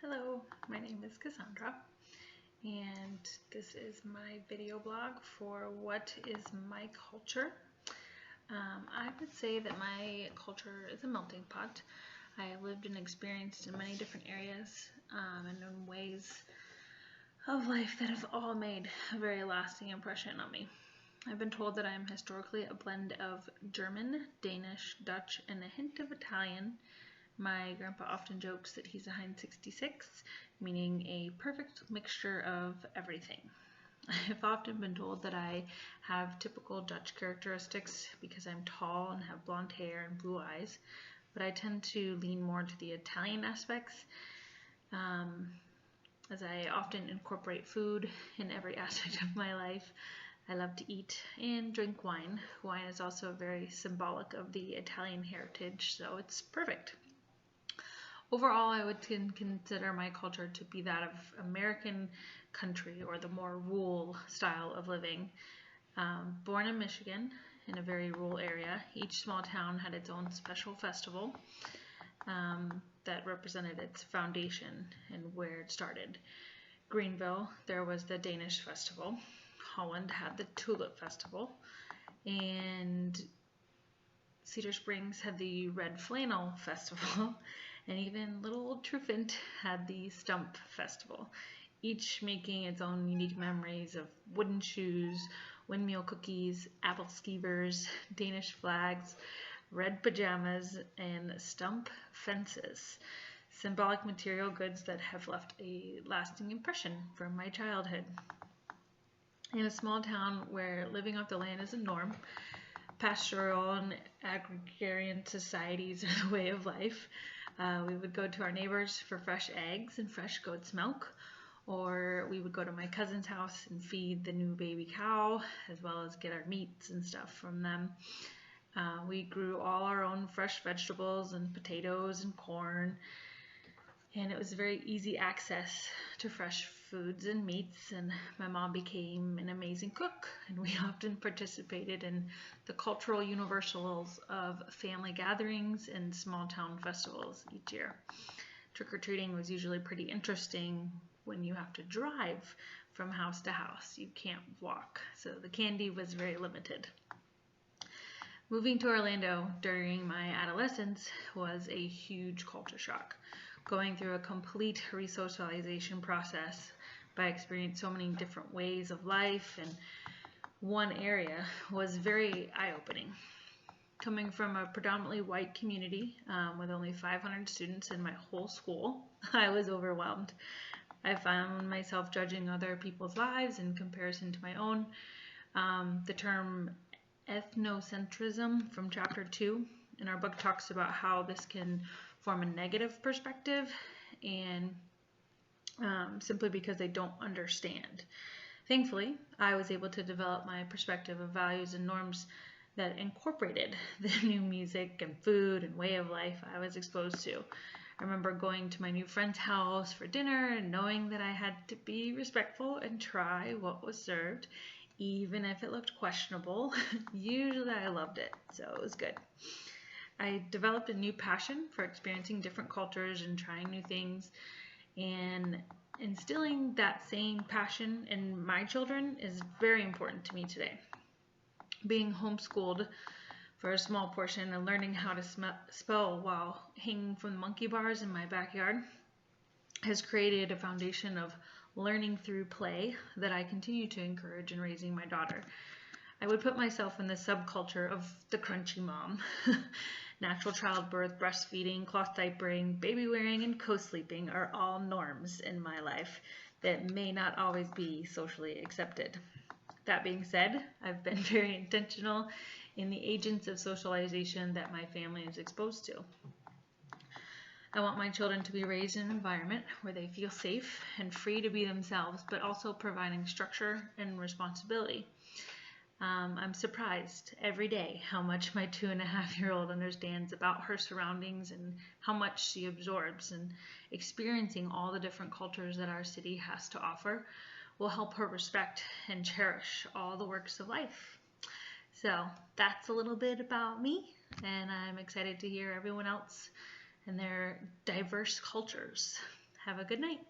Hello, my name is Cassandra, and this is my video blog for what is my culture. I would say that my culture is a melting pot. I have lived and experienced in many different areas and in ways of life that have all made a very lasting impression on me. I've been told that I am historically a blend of German, Danish, Dutch, and a hint of Italian. My grandpa often jokes that he's a Heinz 66, meaning a perfect mixture of everything. I've often been told that I have typical Dutch characteristics because I'm tall and have blonde hair and blue eyes, but I tend to lean more to the Italian aspects, as I often incorporate food in every aspect of my life. I love to eat and drink wine. Wine is also very symbolic of the Italian heritage, so it's perfect. Overall, I would consider my culture to be that of American country, or the more rural style of living. Born in Michigan, in a very rural area, each small town had its own special festival that represented its foundation and where it started. Greenville, there was the Danish festival. Holland had the Tulip Festival, and Cedar Springs had the Red Flannel Festival, and even little old Trufant had the Stump Festival, each making its own unique memories of wooden shoes, windmill cookies, apple skeevers, Danish flags, red pajamas, and stump fences. Symbolic material goods that have left a lasting impression from my childhood. In a small town where living off the land is a norm, pastoral and agrarian societies are the way of life. We would go to our neighbors for fresh eggs and fresh goat's milk, or we would go to my cousin's house and feed the new baby cow, as well as get our meats and stuff from them. We grew all our own fresh vegetables and potatoes and corn, and it was very easy access to fresh foods and meats, and my mom became an amazing cook, and we often participated in the cultural universals of family gatherings and small town festivals each year. Trick-or-treating was usually pretty interesting when you have to drive from house to house. You can't walk, so the candy was very limited. Moving to Orlando during my adolescence was a huge culture shock. Going through a complete resocialization process by experiencing so many different ways of life in one area was very eye-opening. Coming from a predominantly white community with only 500 students in my whole school, I was overwhelmed. I found myself judging other people's lives in comparison to my own. The term ethnocentrism from chapter 2 in our book talks about how this can form a negative perspective, and simply because they don't understand. Thankfully, I was able to develop my perspective of values and norms that incorporated the new music and food and way of life I was exposed to. I remember going to my new friend's house for dinner and knowing that I had to be respectful and try what was served, even if it looked questionable. Usually I loved it, so it was good. I developed a new passion for experiencing different cultures and trying new things, and instilling that same passion in my children is very important to me today. Being homeschooled for a small portion and learning how to spell while hanging from the monkey bars in my backyard has created a foundation of learning through play that I continue to encourage in raising my daughter. I would put myself in the subculture of the crunchy mom. Natural childbirth, breastfeeding, cloth diapering, baby wearing, and co-sleeping are all norms in my life that may not always be socially accepted. That being said, I've been very intentional in the agents of socialization that my family is exposed to. I want my children to be raised in an environment where they feel safe and free to be themselves, but also providing structure and responsibility. I'm surprised every day how much my 2.5-year-old understands about her surroundings and how much she absorbs, and experiencing all the different cultures that our city has to offer will help her respect and cherish all the works of life. So that's a little bit about me, and I'm excited to hear everyone else and their diverse cultures. Have a good night.